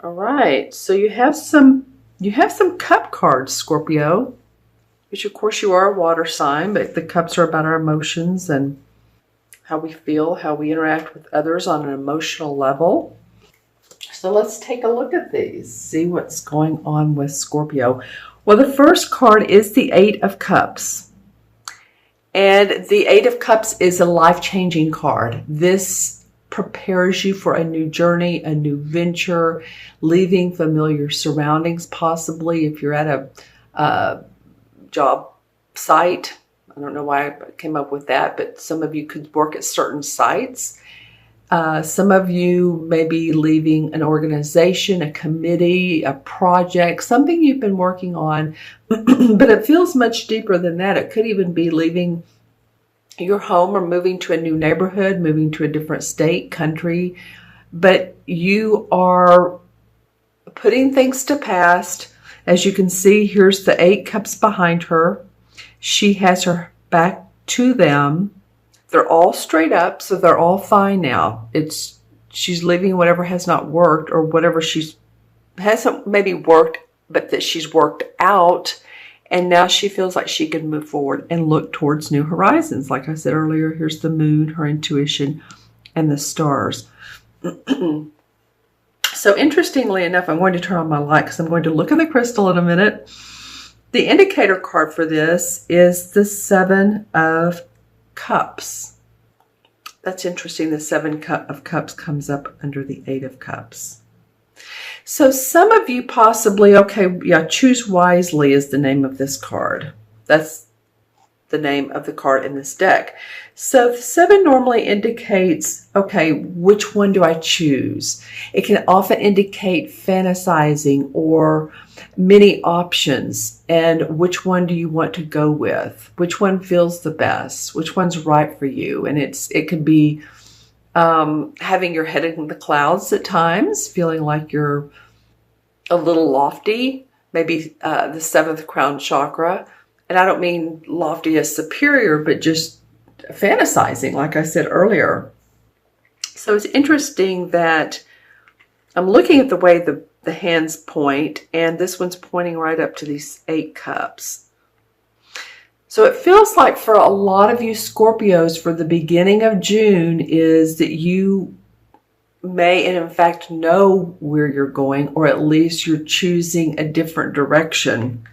All right, so you have some cup cards, Scorpio, which of course you are a water sign, but the cups are about our emotions and how we feel, how we interact with others on an emotional level. So let's take a look at these, see what's going on with Scorpio. Well, the first card is the Eight of Cups. And the Eight of Cups is a life-changing card. This prepares you for a new journey, a new venture, leaving familiar surroundings, possibly if you're at a job site. I don't know why I came up with that, but some of you could work at certain sites. Some of you may be leaving an organization, a committee, a project, something you've been working on, but it feels much deeper than that. It could even be leaving your home or moving to a new neighborhood, moving to a different state, country, but you are putting things to past. As you can see, here's the Eight Cups behind her. She has her back to them. They're all straight up, so they're all fine now. She's leaving whatever has not worked, or whatever hasn't maybe worked, but that she's worked out. And now she feels like she can move forward and look towards new horizons. Like I said earlier, here's the moon, her intuition, and the stars. So interestingly enough, I'm going to turn on my light because I'm going to look at the crystal in a minute. The indicator card for this is the Seven of Cups. That's interesting. The Seven of Cups comes up under the Eight of Cups. So some of you possibly, Choose Wisely is the name of this card. That's the name of the card in this deck. So the seven normally indicates, which one do I choose? It can often indicate fantasizing or many options. And which one do you want to go with? Which one feels the best? Which one's right for you? And it could be having your head in the clouds at times, feeling like you're a little lofty, maybe the seventh crown chakra. And I don't mean lofty as superior, but just fantasizing, like I said earlier. So it's interesting that I'm looking at the way the hands point, and this one's pointing right up to these Eight Cups. So it feels like for a lot of you Scorpios, for the beginning of June, is that you may, and in fact, know where you're going, or at least you're choosing a different direction.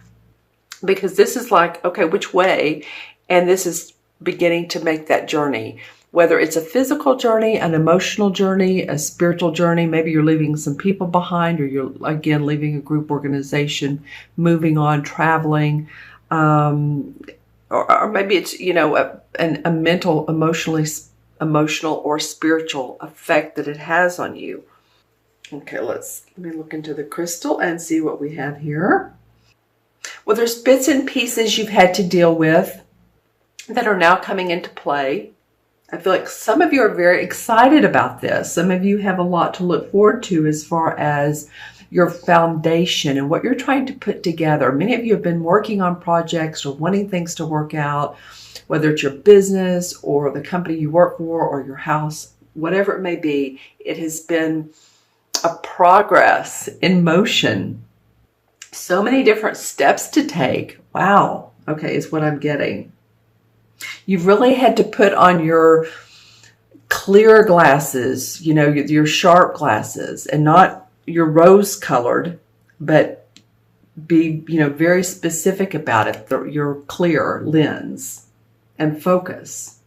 Because this is like, which way? And this is beginning to make that journey. Whether it's a physical journey, an emotional journey, a spiritual journey, maybe you're leaving some people behind, or you're, again, leaving a group organization, moving on, traveling, or maybe it's, a mental, emotional or spiritual effect that it has on you. Okay, let me look into the crystal and see what we have here. Well, there's bits and pieces you've had to deal with that are now coming into play. I feel like some of you are very excited about this. Some of you have a lot to look forward to as far as your foundation and what you're trying to put together. Many of you have been working on projects or wanting things to work out, whether it's your business or the company you work for or your house, whatever it may be. It has been a progress in motion. So many different steps to take. Wow. Okay, is what I'm getting. You've really had to put on your clear glasses, your sharp glasses, and not your rose colored, but be, very specific about it, your clear lens and focus.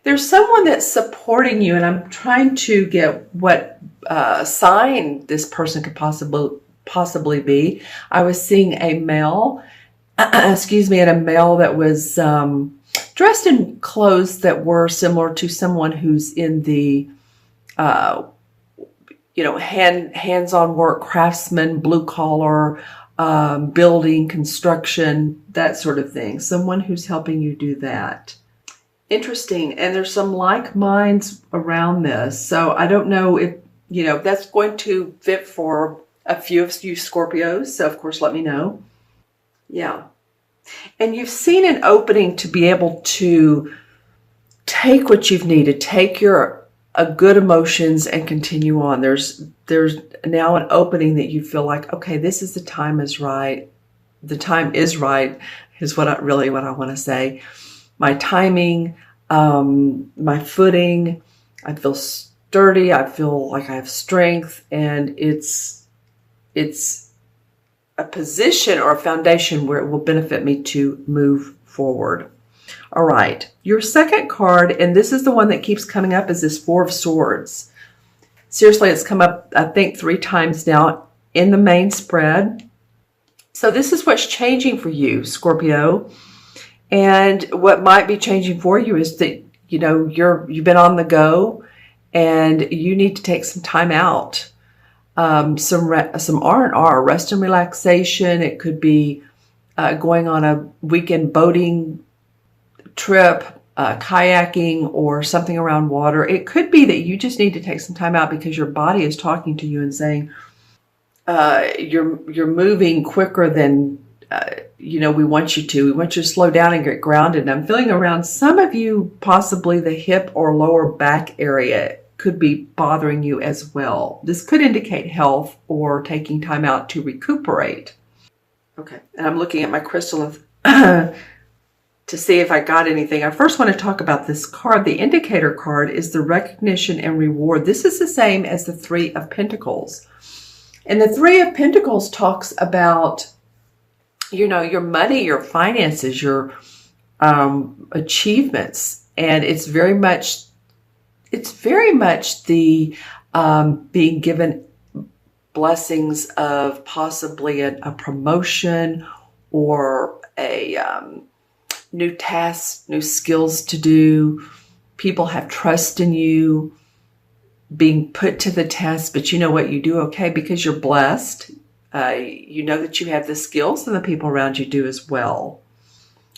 There's someone that's supporting you, and I'm trying to get what sign this person could possibly be. I was seeing a male, and a male that was dressed in clothes that were similar to someone who's in the, hands-on work, craftsman, blue collar, building, construction, that sort of thing. Someone who's helping you do that. Interesting. And there's some like minds around this. So I don't know if, that's going to fit for a few of you Scorpios. So of course, let me know. Yeah. And you've seen an opening to be able to take what you've needed, take your good emotions and continue on. There's now an opening that you feel like, okay, this is the time is right. The time is right is what I want to say. My timing, my footing, I feel sturdy. I feel like I have strength, and it's a position or a foundation where it will benefit me to move forward. All right, your second card, and this is the one that keeps coming up, is this Four of Swords. Seriously, it's come up, I think, 3 times now in the main spread. So this is what's changing for you, Scorpio. And what might be changing for you is that, you know, you've been on the go and you need to take some time out. Some R&R, rest and relaxation. It could be going on a weekend boating trip, kayaking, or something around water. It could be that you just need to take some time out because your body is talking to you and saying, you're moving quicker than you know we want you to. We want you to slow down and get grounded. And I'm feeling around some of you, possibly the hip or lower back area could be bothering you as well. This could indicate health or taking time out to recuperate. Okay, and I'm looking at my crystal to see if I got anything. I first want to talk about this card. The indicator card is the recognition and reward. This is the same as the Three of Pentacles. And the Three of Pentacles talks about, you know, your money, your finances, your achievements. And it's very much the being given blessings of possibly a promotion or a new tasks, new skills to do. People have trust in you, being put to the test, but you know what, you do okay because you're blessed. You know that you have the skills and the people around you do as well.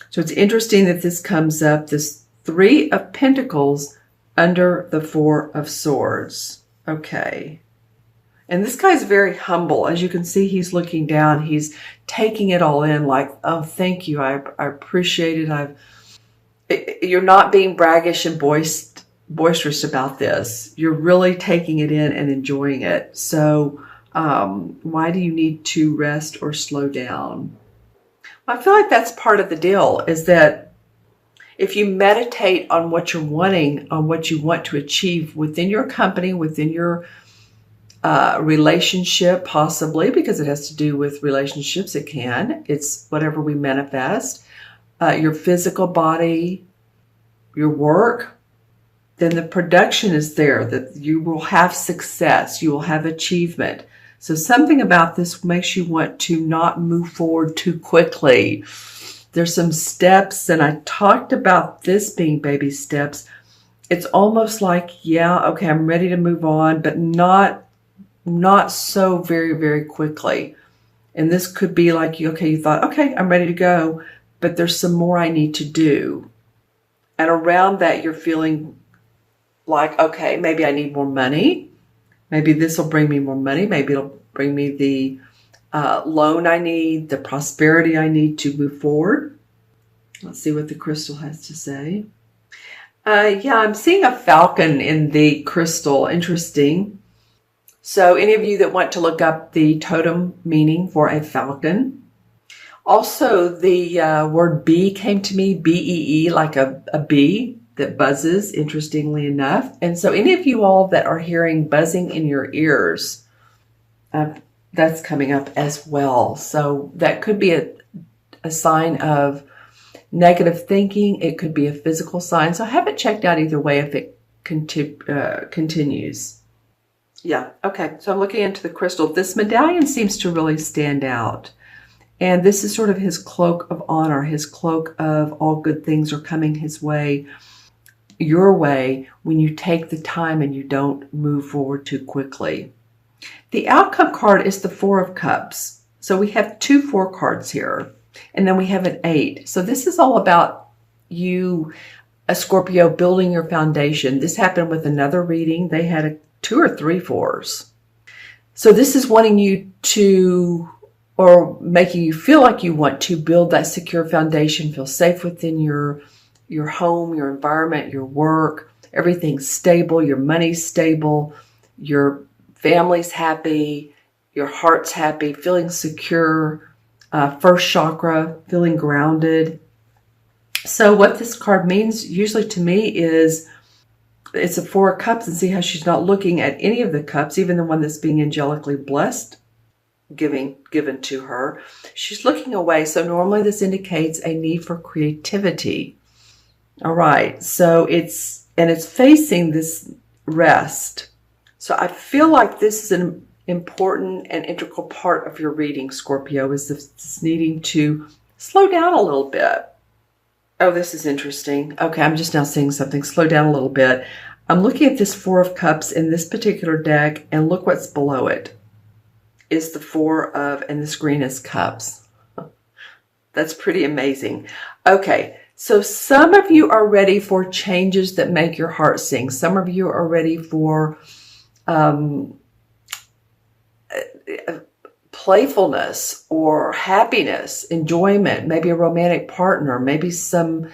So it's interesting that this comes up, this Three of Pentacles under the Four of Swords. Okay. And this guy's very humble. As you can see, he's looking down. He's taking it all in like, oh, thank you. I appreciate it. You're not being braggish and boisterous about this. You're really taking it in and enjoying it. So why do you need to rest or slow down? Well, I feel like that's part of the deal, is that if you meditate on what you're wanting, on what you want to achieve within your company, within your relationship, possibly, because it has to do with relationships. It's whatever we manifest, your physical body, your work, then the production is there, that you will have success, you will have achievement. So something about this makes you want to not move forward too quickly. There's some steps, and I talked about this being baby steps. It's almost like, yeah, okay, I'm ready to move on, but not so very, very quickly. And this could be like, you thought, okay, I'm ready to go, but there's some more I need to do. And around that, you're feeling like, okay, maybe I need more money. Maybe this will bring me more money. Maybe it'll bring me the loan I need, the prosperity I need to move forward. Let's see what the crystal has to say. Yeah, I'm seeing a falcon in the crystal. Interesting. So any of you that want to look up the totem meaning for a falcon. Also, the word bee came to me, B-E-E, like a bee that buzzes, interestingly enough. And so any of you all that are hearing buzzing in your ears, that's coming up as well. So that could be a sign of negative thinking. It could be a physical sign. So I haven't checked out either way if it continues. Yeah, okay. So I'm looking into the crystal. This medallion seems to really stand out. And this is sort of his cloak of honor, his cloak of all good things are coming his way, your way, when you take the time and you don't move forward too quickly. The outcome card is the Four of Cups. So we have 2 4 cards here, and then we have an 8. So this is all about you, a Scorpio, building your foundation. This happened with another reading. They had 2 or 3 4s. So this is wanting you to, or making you feel like you want to build that secure foundation, feel safe within your home, your environment, your work, everything's stable, your money's stable, your family's happy, your heart's happy, feeling secure, first chakra, feeling grounded. So what this card means usually to me is it's a Four of Cups, and see how she's not looking at any of the cups, even the one that's being angelically blessed, given to her. She's looking away. So normally this indicates a need for creativity. All right. So it's facing this rest. So I feel like this is an important and integral part of your reading, Scorpio, is this needing to slow down a little bit. Oh, this is interesting. Okay, I'm just now seeing something. Slow down a little bit. I'm looking at this Four of Cups in this particular deck, and look what's below it. Is the Four of, and this green is Cups. That's pretty amazing. Okay, so some of you are ready for changes that make your heart sing. Some of you are ready for playfulness or happiness, enjoyment, maybe a romantic partner, maybe some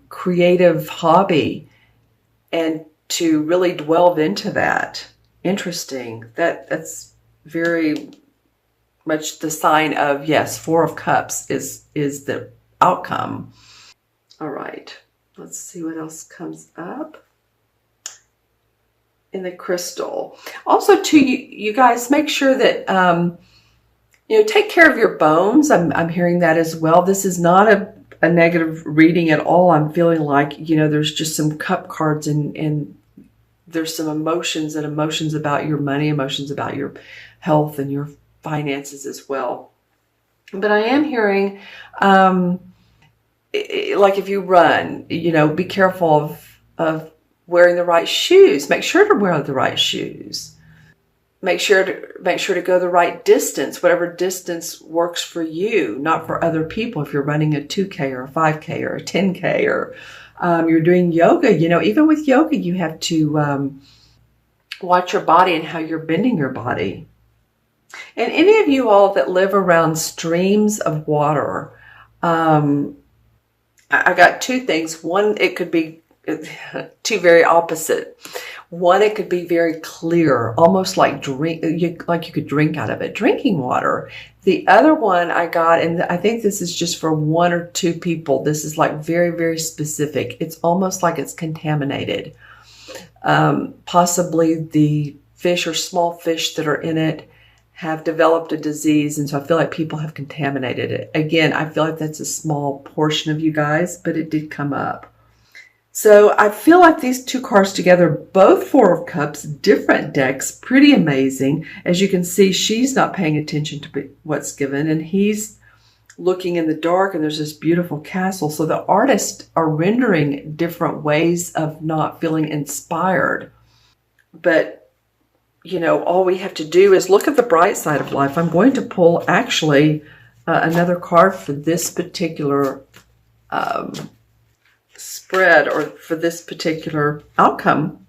creative hobby, and to really delve into that. Interesting. That's very much the sign of, yes, Four of Cups is the outcome. All right, let's see what else comes up in the crystal. Also, too, you guys, make sure that take care of your bones. I'm hearing that as well. This is not a negative reading at all. I'm feeling like, there's just some cup cards and there's some emotions about your money, emotions about your health and your finances as well. But I am hearing, like if you run, be careful of wearing the right shoes. Make sure to wear the right shoes. Make sure to go the right distance, whatever distance works for you, not for other people. If you're running a 2K or a 5K or a 10K, or you're doing yoga, even with yoga, you have to watch your body and how you're bending your body. And any of you all that live around streams of water, I got two things. One, it could be two very opposite. One, it could be very clear, almost like you could drink out of it, drinking water. The other one I got, and I think this is just for one or two people. This is like very, very specific. It's almost like it's contaminated. Possibly the fish or small fish that are in it have developed a disease, and so I feel like people have contaminated it. Again, I feel like that's a small portion of you guys, but it did come up. So I feel like these two cards together, both Four of Cups, different decks, pretty amazing. As you can see, she's not paying attention to what's given, and he's looking in the dark, and there's this beautiful castle. So the artists are rendering different ways of not feeling inspired. But, all we have to do is look at the bright side of life. I'm going to pull actually another card for this particular spread, or for this particular outcome,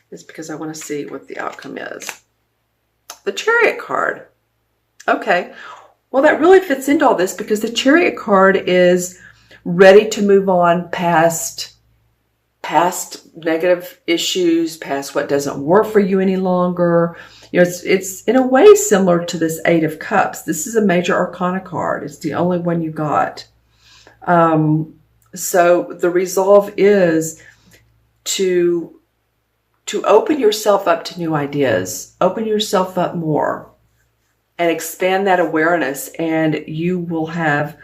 is because I want to see what the outcome is. The Chariot card. Okay, well, that really fits into all this, because the Chariot card is ready to move on past negative issues, past what doesn't work for you any longer. It's in a way similar to this Eight of Cups. This is a major arcana card. It's the only one you got. So the resolve is to open yourself up to new ideas, open yourself up more, and expand that awareness, and you will have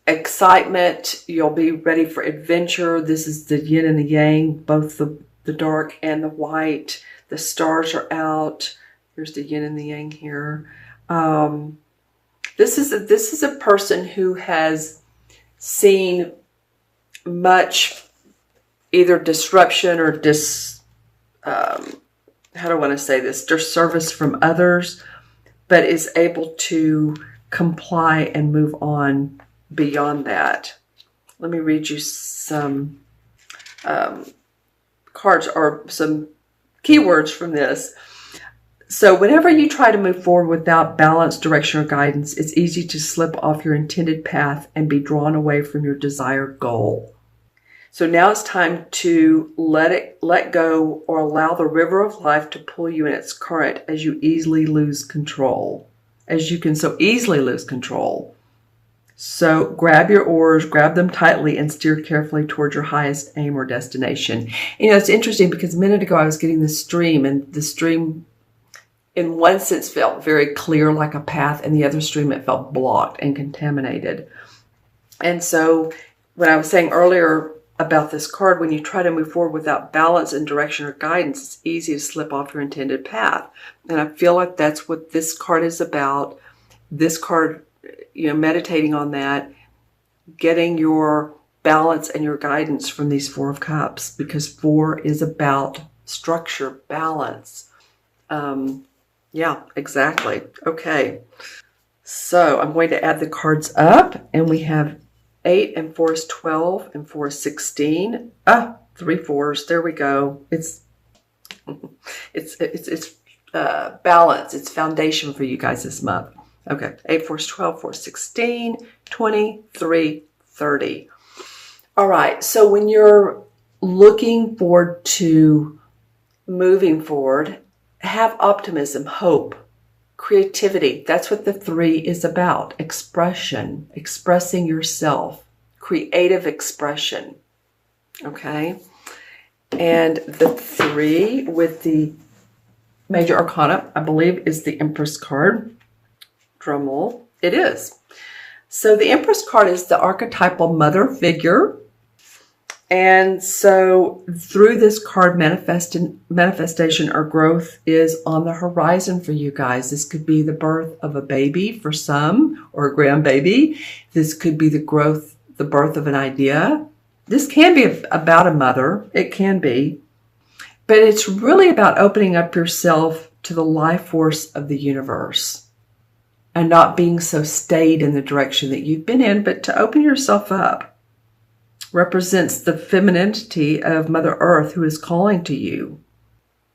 excitement. You'll be ready for adventure. This is the yin and the yang, both the dark and the white. The stars are out. Here's the yin and the yang here. This is a person who has seen much either disruption or how do I want to say this, disservice from others, but is able to comply and move on beyond that. Let me read you some cards or some keywords from this. So whenever you try to move forward without balance, direction, or guidance, it's easy to slip off your intended path and be drawn away from your desired goal. So now it's time to let go or allow the river of life to pull you in its current as you easily lose control. As you can so easily lose control. So grab your oars, grab them tightly, and steer carefully towards your highest aim or destination. You know, it's interesting because a minute ago I was getting the stream, and the stream in one sense felt very clear like a path, and the other stream it felt blocked and contaminated. And so when I was saying earlier about this card, when you try to move forward without balance and direction or guidance, it's easy to slip off your intended path. And I feel like that's what this card is about. This card, you know, meditating on that, getting your balance and your guidance from these Four of Cups, because 4 is about structure, balance. Yeah, exactly. Okay. So I'm going to add the cards up, and we have 8 and 4 is 12 and 4 is 16. 3 4s. There we go. It's balance. It's foundation for you guys this month. Okay. 8 4 is 12, 4 is 16, 23, 30. All right. So when you're looking forward to moving forward, have optimism, hope, creativity. That's what the 3 is about. Expression, expressing yourself, creative expression. Okay. And the 3 with the major arcana, I believe, is the Empress card. Drum roll. It is. So the Empress card is the archetypal mother figure. And so through this card, manifestation or growth is on the horizon for you guys. This could be the birth of a baby for some, or a grandbaby. This could be the birth of an idea. This can be about a mother. It can be. But it's really about opening up yourself to the life force of the universe and not being so stayed in the direction that you've been in, but to open yourself up. Represents the femininity of Mother Earth, who is calling to you.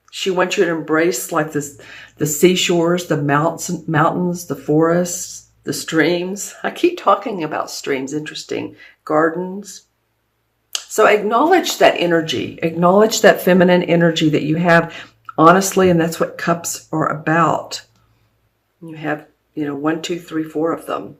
She wants you to embrace like this, the seashores, the mountains, the forests, the streams. I keep talking about streams, interesting. Gardens. So acknowledge that energy. Acknowledge that feminine energy that you have, honestly, and that's what cups are about. You have, 1, 2, 3, 4 of them.